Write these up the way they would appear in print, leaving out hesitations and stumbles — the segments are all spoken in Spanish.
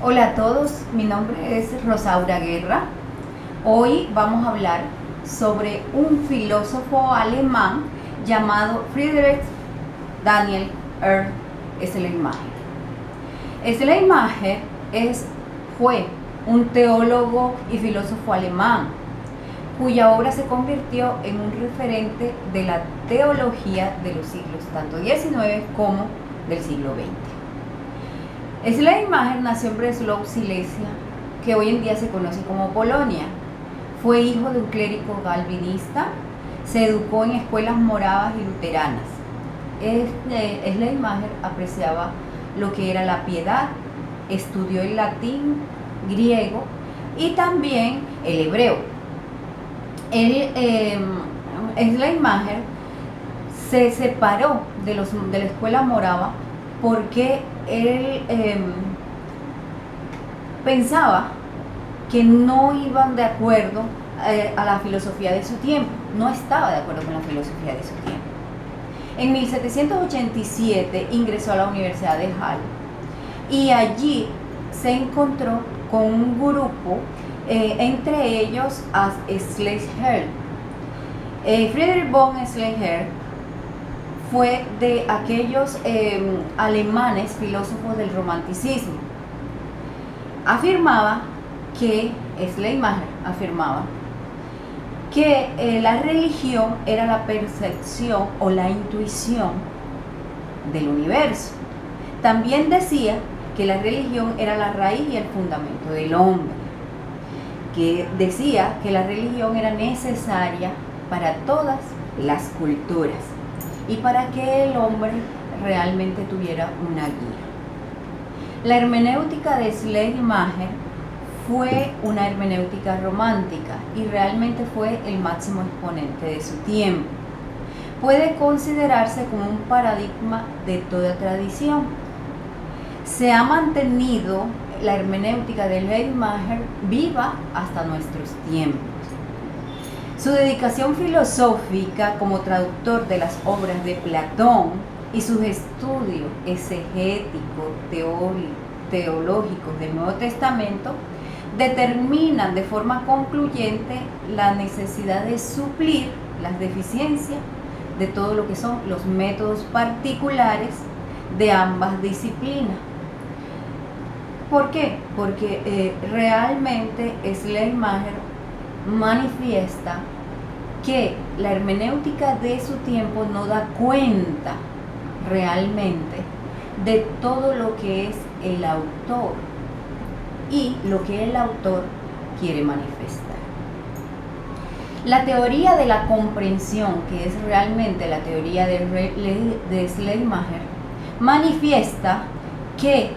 Hola a todos, mi nombre es Rosaura Guerra. Hoy vamos a hablar sobre un filósofo alemán llamado Friedrich Daniel Schleiermacher. Schleiermacher fue un teólogo y filósofo alemán cuya obra se convirtió en un referente de la teología de los siglos tanto XIX como del siglo XX. Schleiermacher nació en Breslau, Silesia, que hoy en día se conoce como Polonia. Fue hijo de un clérigo calvinista, se educó en escuelas moravas y luteranas. Schleiermacher apreciaba lo que era la piedad, estudió el latín, griego y también el hebreo. Schleiermacher se separó de la escuela morava porque él pensaba que no iban de acuerdo a la filosofía de su tiempo, no estaba de acuerdo con la filosofía de su tiempo. En 1787 ingresó a la Universidad de Halle y allí se encontró con un grupo, entre ellos a Schleiermacher. Friedrich von Schleiermacher fue de aquellos alemanes filósofos del romanticismo. Schleiermacher afirmaba que la religión era la percepción o la intuición del universo. También decía que la religión era la raíz y el fundamento del hombre, que decía que la religión era necesaria para todas las culturas y para que el hombre realmente tuviera una guía. La hermenéutica de Schleiermacher fue una hermenéutica romántica y realmente fue el máximo exponente de su tiempo. Puede considerarse como un paradigma de toda tradición. Se ha mantenido la hermenéutica de Schleiermacher viva hasta nuestros tiempos. Su dedicación filosófica como traductor de las obras de Platón y sus estudios exegéticos, teológicos del Nuevo Testamento determinan de forma concluyente la necesidad de suplir las deficiencias de todo lo que son los métodos particulares de ambas disciplinas. ¿Por qué? Porque realmente Schleiermacher manifiesta que la hermenéutica de su tiempo no da cuenta realmente de todo lo que es el autor y lo que el autor quiere manifestar. La teoría de la comprensión, que es realmente la teoría de Schleiermacher, manifiesta que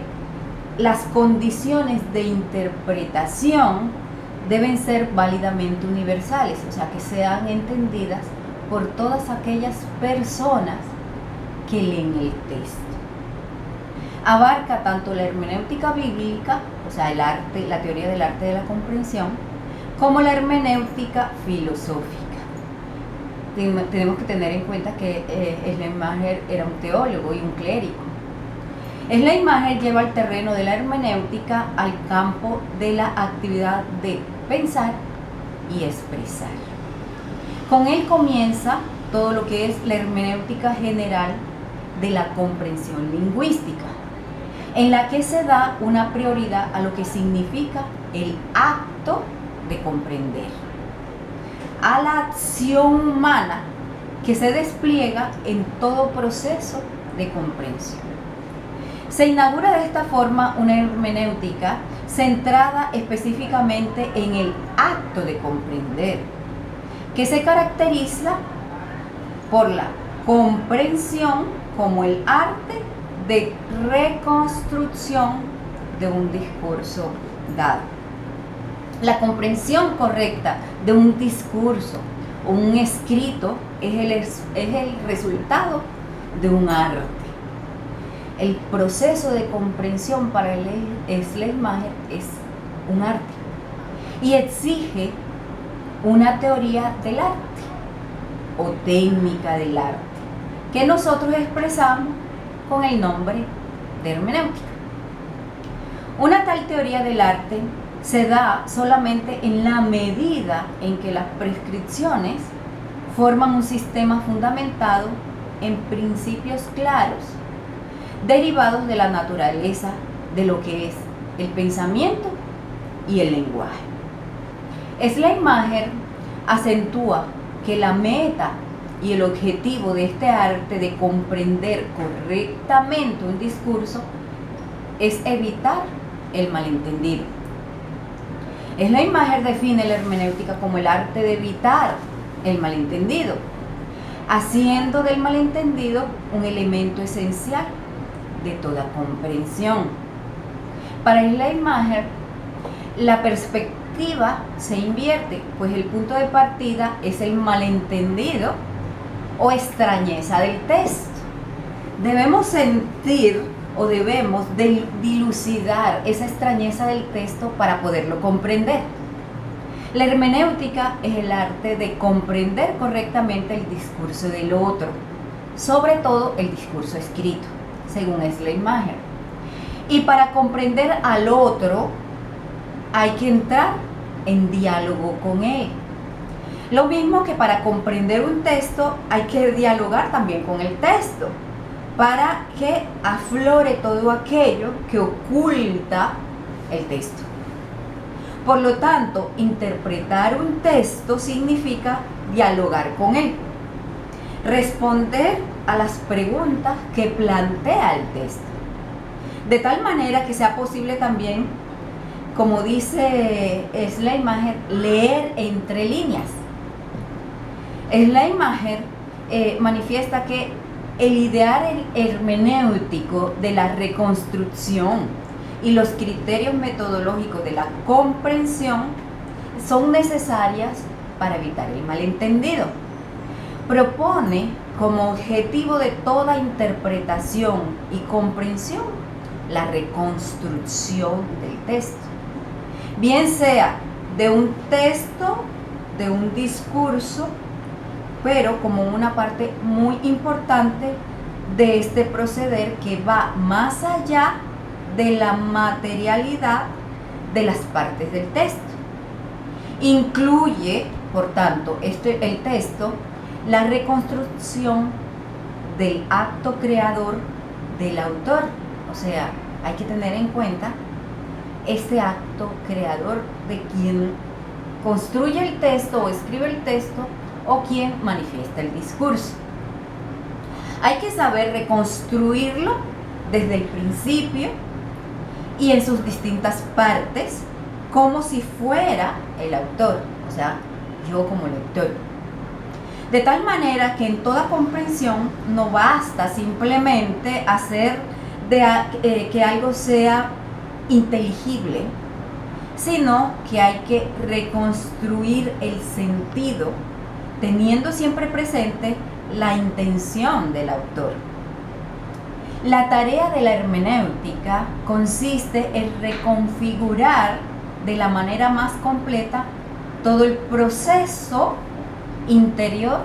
las condiciones de interpretación deben ser válidamente universales, o sea, que sean entendidas por todas aquellas personas que leen el texto. Abarca tanto la hermenéutica bíblica, o sea, el arte, la teoría del arte de la comprensión, como la hermenéutica filosófica. Tenemos que tener en cuenta que Schleiermacher era un teólogo y un clérigo. Schleiermacher lleva el terreno de la hermenéutica al campo de la actividad de pensar y expresar. Con él comienza todo lo que es la hermenéutica general de la comprensión lingüística, en la que se da una prioridad a lo que significa el acto de comprender, a la acción humana que se despliega en todo proceso de comprensión. Se inaugura de esta forma una hermenéutica centrada específicamente en el acto de comprender, que se caracteriza por la comprensión como el arte de reconstrucción de un discurso dado. La comprensión correcta de un discurso o un escrito es el resultado de un arte. El proceso de comprensión para Schleiermacher es un arte y exige una teoría del arte o técnica del arte que nosotros expresamos con el nombre de hermenéutica. Una tal teoría del arte se da solamente en la medida en que las prescripciones forman un sistema fundamentado en principios claros, derivados de la naturaleza de lo que es el pensamiento y el lenguaje. Schleiermacher acentúa que la meta y el objetivo de este arte de comprender correctamente un discurso es evitar el malentendido. Schleiermacher define la hermenéutica como el arte de evitar el malentendido, haciendo del malentendido un elemento esencial de toda comprensión. Para Schleiermacher, la perspectiva se invierte, pues el punto de partida es el malentendido o extrañeza del texto. Debemos sentir o debemos dilucidar esa extrañeza del texto para poderlo comprender. La hermenéutica es el arte de comprender correctamente el discurso del otro, sobre todo el discurso escrito, según Schleiermacher. Y para comprender al otro hay que entrar en diálogo con él. Lo mismo que para comprender un texto hay que dialogar también con el texto, para que aflore todo aquello que oculta el texto. Por lo tanto, interpretar un texto significa dialogar con él, responder a las preguntas que plantea el texto, de tal manera que sea posible también, como dice Schleiermacher, leer entre líneas. Schleiermacher manifiesta que el ideal hermenéutico de la reconstrucción y los criterios metodológicos de la comprensión son necesarias para evitar el malentendido. Propone como objetivo de toda interpretación y comprensión la reconstrucción del texto, bien sea de un texto, de un discurso, pero como una parte muy importante de este proceder que va más allá de la materialidad de las partes del texto. Incluye, por tanto, el texto, la reconstrucción del acto creador del autor. O sea, hay que tener en cuenta este acto creador de quien construye el texto o escribe el texto o quien manifiesta el discurso. Hay que saber reconstruirlo desde el principio y en sus distintas partes, como si fuera el autor, o sea, yo como lector. De tal manera que en toda comprensión no basta simplemente hacer que algo sea inteligible, sino que hay que reconstruir el sentido, teniendo siempre presente la intención del autor. La tarea de la hermenéutica consiste en reconfigurar de la manera más completa todo el proceso interior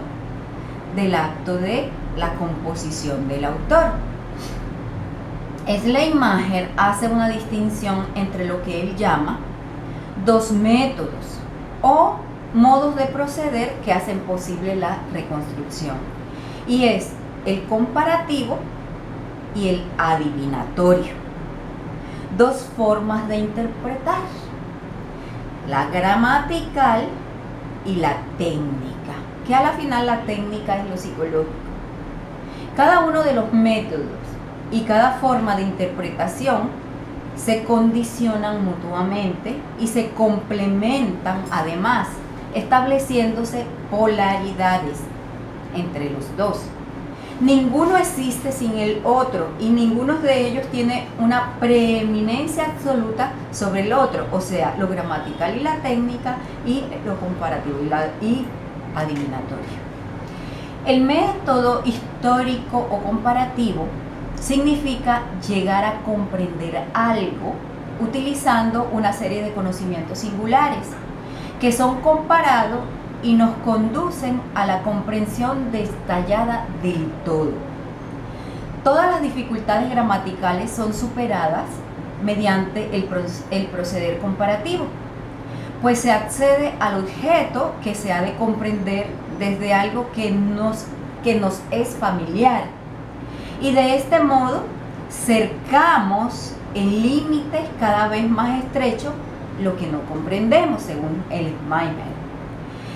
del acto de la composición del autor. Schleiermacher hace una distinción entre lo que él llama dos métodos o modos de proceder que hacen posible la reconstrucción, y es el comparativo y el adivinatorio. Dos formas de interpretar: la gramatical y la técnica, que a la final la técnica es lo psicológico. Cada uno de los métodos y cada forma de interpretación se condicionan mutuamente y se complementan, además, estableciéndose polaridades entre los dos. Ninguno existe sin el otro y ninguno de ellos tiene una preeminencia absoluta sobre el otro, o sea, lo gramatical y la técnica, y lo comparativo y adivinatorio. El método histórico o comparativo significa llegar a comprender algo utilizando una serie de conocimientos singulares que son comparados y nos conducen a la comprensión detallada del todo. Todas las dificultades gramaticales son superadas mediante el proceder comparativo, pues se accede al objeto que se ha de comprender desde algo que nos es familiar, y de este modo cercamos en límites cada vez más estrechos lo que no comprendemos, según el Schleiermacher.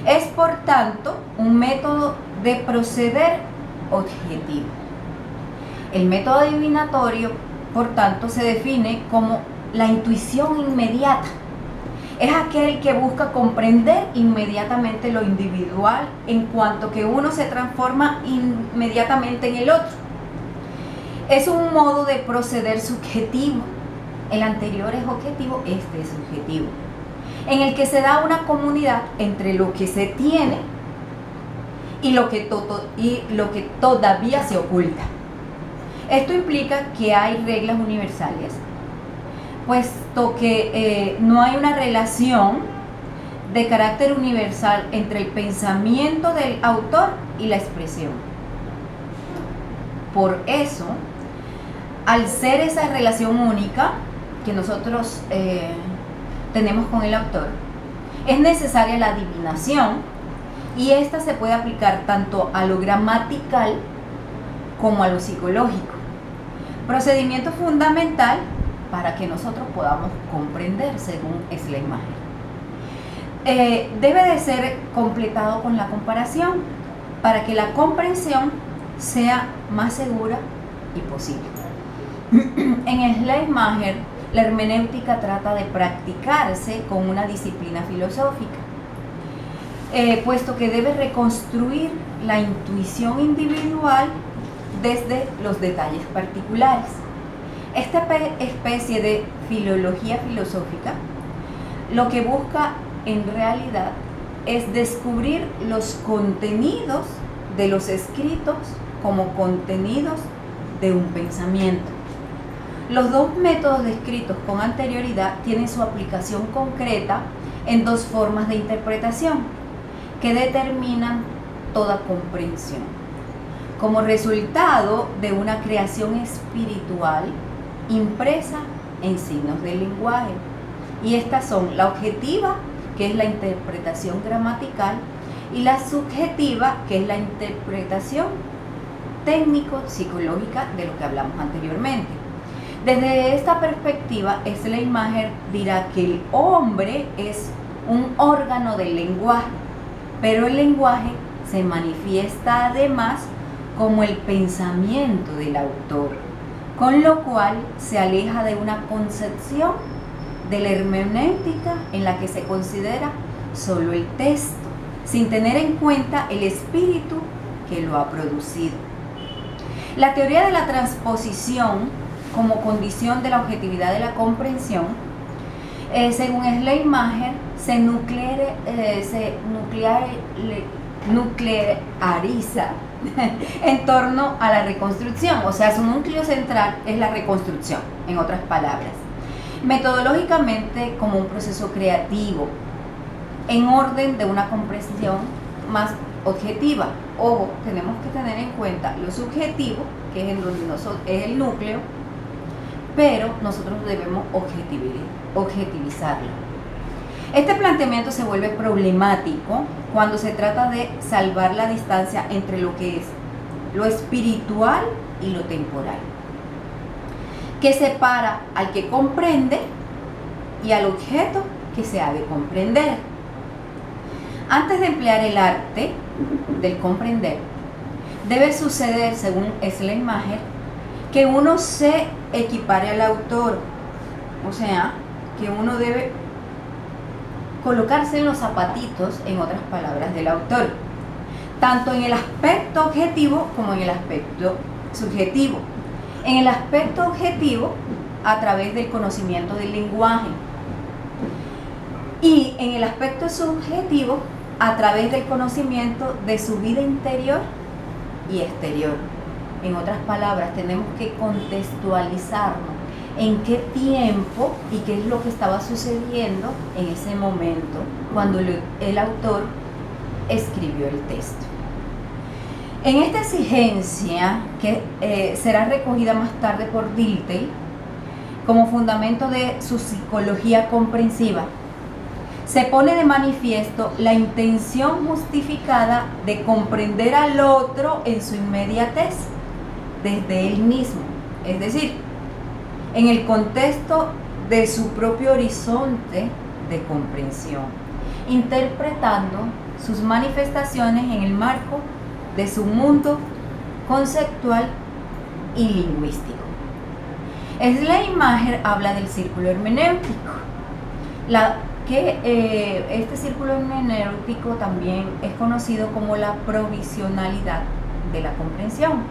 Es por tanto un método de proceder objetivo. El método adivinatorio, por tanto, se define como la intuición inmediata. Es aquel que busca comprender inmediatamente lo individual en cuanto que uno se transforma inmediatamente en el otro. Es un modo de proceder subjetivo. El anterior es objetivo, este es subjetivo, en el que se da una comunidad entre lo que se tiene y lo que todavía se oculta. Esto implica que hay reglas universales, puesto que no hay una relación de carácter universal entre el pensamiento del autor y la expresión. Por eso, al ser esa relación única que nosotros tenemos con el autor, es necesaria la adivinación, y esta se puede aplicar tanto a lo gramatical como a lo psicológico, procedimiento fundamental para que nosotros podamos comprender, según Schleiermacher. Debe de ser completado con la comparación para que la comprensión sea más segura y posible. En Schleiermacher, la hermenéutica trata de practicarse con una disciplina filosófica, puesto que debe reconstruir la intuición individual desde los detalles particulares. Esta especie de filología filosófica lo que busca en realidad es descubrir los contenidos de los escritos como contenidos de un pensamiento. Los dos métodos descritos con anterioridad tienen su aplicación concreta en dos formas de interpretación que determinan toda comprensión. Como resultado de una creación espiritual impresa en signos del lenguaje. Y estas son la objetiva, que es la interpretación gramatical, y la subjetiva, que es la interpretación técnico-psicológica de lo que hablamos anteriormente. Desde esta perspectiva, Schleiermacher dirá que el hombre es un órgano del lenguaje, pero el lenguaje se manifiesta además como el pensamiento del autor, con lo cual se aleja de una concepción de la hermenéutica en la que se considera solo el texto, sin tener en cuenta el espíritu que lo ha producido. La teoría de la transposición como condición de la objetividad de la comprensión, según Schleiermacher, se nucleariza en torno a la reconstrucción, o sea, su núcleo central es la reconstrucción, en otras palabras, metodológicamente como un proceso creativo, en orden de una comprensión más objetiva. Ojo, tenemos que tener en cuenta lo subjetivo, que es en donde es el núcleo, pero nosotros debemos objetivizarlo. Este planteamiento se vuelve problemático cuando se trata de salvar la distancia entre lo que es lo espiritual y lo temporal, que separa al que comprende y al objeto que se ha de comprender. Antes de emplear el arte del comprender, debe suceder, según Schleiermacher, que uno se equipare al autor, o sea, que uno debe colocarse en los zapatitos, en otras palabras, del autor, tanto en el aspecto objetivo como en el aspecto subjetivo. En el aspecto objetivo, a través del conocimiento del lenguaje, y en el aspecto subjetivo, a través del conocimiento de su vida interior y exterior. En otras palabras, tenemos que contextualizarnos en qué tiempo y qué es lo que estaba sucediendo en ese momento cuando el autor escribió el texto. En esta exigencia, que será recogida más tarde por Dilthey, como fundamento de su psicología comprensiva, se pone de manifiesto la intención justificada de comprender al otro en su inmediatez, desde él mismo, es decir, en el contexto de su propio horizonte de comprensión, interpretando sus manifestaciones en el marco de su mundo conceptual y lingüístico. Schleiermacher habla del círculo hermenéutico, este círculo hermenéutico también es conocido como la provisionalidad de la comprensión.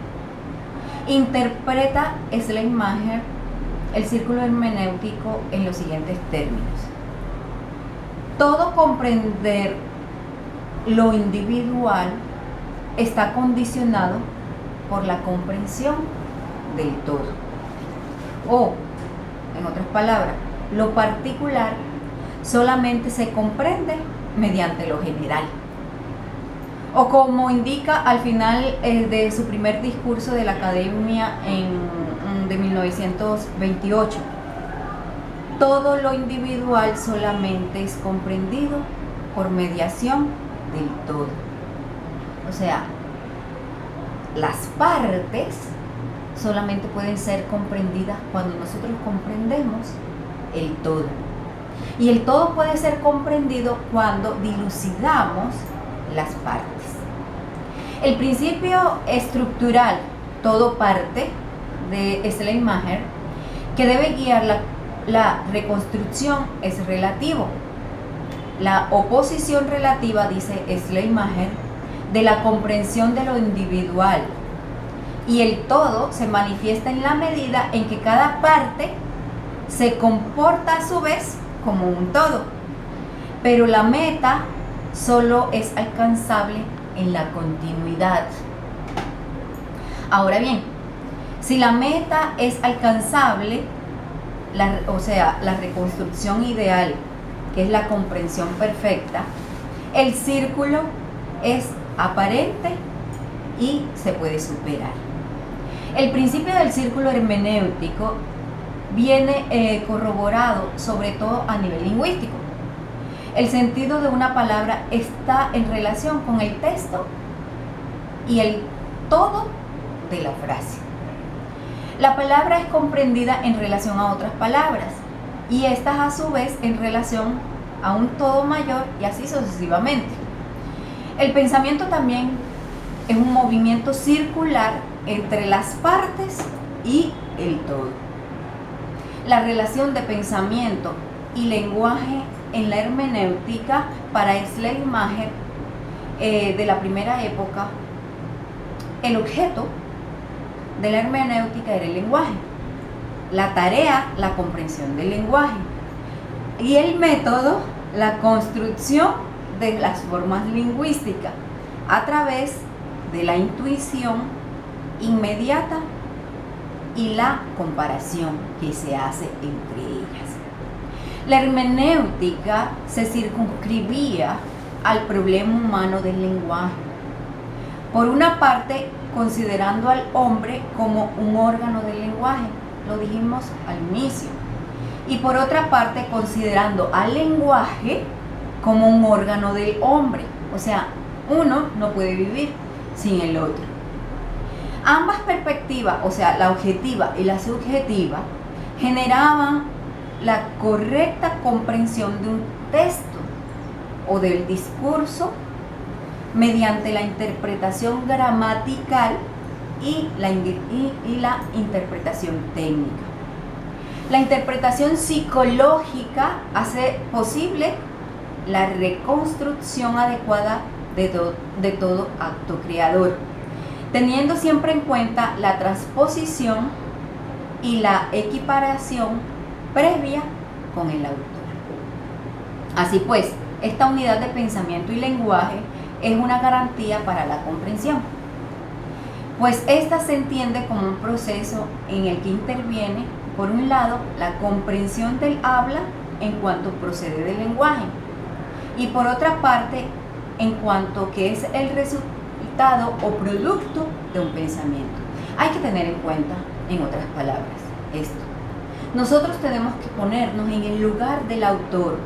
Interpreta Schleiermacher el círculo hermenéutico en los siguientes términos: todo comprender lo individual está condicionado por la comprensión del todo. O, en otras palabras, lo particular solamente se comprende mediante lo general. O como indica al final de su primer discurso de la Academia de 1928, todo lo individual solamente es comprendido por mediación del todo. O sea, las partes solamente pueden ser comprendidas cuando nosotros comprendemos el todo. Y el todo puede ser comprendido cuando dilucidamos las partes. El principio estructural todo parte de Schleiermacher, que debe guiar la reconstrucción, es relativo. La oposición relativa, dice Schleiermacher, de la comprensión de lo individual, y el todo se manifiesta en la medida en que cada parte se comporta a su vez como un todo, pero la meta solo es alcanzable en la continuidad. Ahora bien, si la meta es alcanzable, o sea, la reconstrucción ideal, que es la comprensión perfecta, el círculo es aparente y se puede superar. El principio del círculo hermenéutico viene corroborado sobre todo a nivel lingüístico. El sentido de una palabra está en relación con el texto y el todo de la frase. La palabra es comprendida en relación a otras palabras y estas a su vez en relación a un todo mayor y así sucesivamente. El pensamiento también es un movimiento circular entre las partes y el todo. La relación de pensamiento y lenguaje en la hermenéutica para Schleiermacher de la primera época, el objeto de la hermenéutica era el lenguaje, la tarea, la comprensión del lenguaje, y el método, la construcción de las formas lingüísticas a través de la intuición inmediata y la comparación que se hace entre ellas. La hermenéutica se circunscribía al problema humano del lenguaje. Por una parte, considerando al hombre como un órgano del lenguaje, lo dijimos al inicio, y por otra parte, considerando al lenguaje como un órgano del hombre, o sea, uno no puede vivir sin el otro. Ambas perspectivas, o sea, la objetiva y la subjetiva, generaban la correcta comprensión de un texto o del discurso mediante la interpretación gramatical y la interpretación técnica. La interpretación psicológica hace posible la reconstrucción adecuada de todo acto creador, teniendo siempre en cuenta la transposición y la equiparación previa con el autor. Así pues, esta unidad de pensamiento y lenguaje es una garantía para la comprensión, pues esta se entiende como un proceso en el que interviene, por un lado, la comprensión del habla en cuanto procede del lenguaje, y por otra parte, en cuanto que es el resultado o producto de un pensamiento. Hay que tener en cuenta, en otras palabras, esto. Nosotros tenemos que ponernos en el lugar del autor,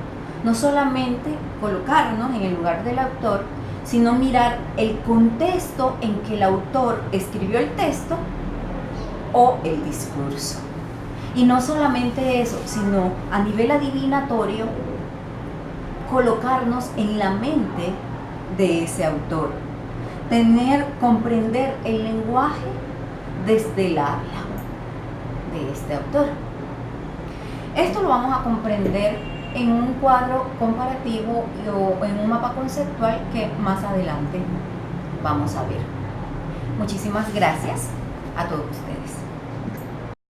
no solamente colocarnos en el lugar del autor, sino mirar el contexto en que el autor escribió el texto o el discurso. Y no solamente eso, sino a nivel adivinatorio, colocarnos en la mente de ese autor, comprender el lenguaje desde el habla de este autor. Esto lo vamos a comprender en un cuadro comparativo o en un mapa conceptual que más adelante vamos a ver. Muchísimas gracias a todos ustedes.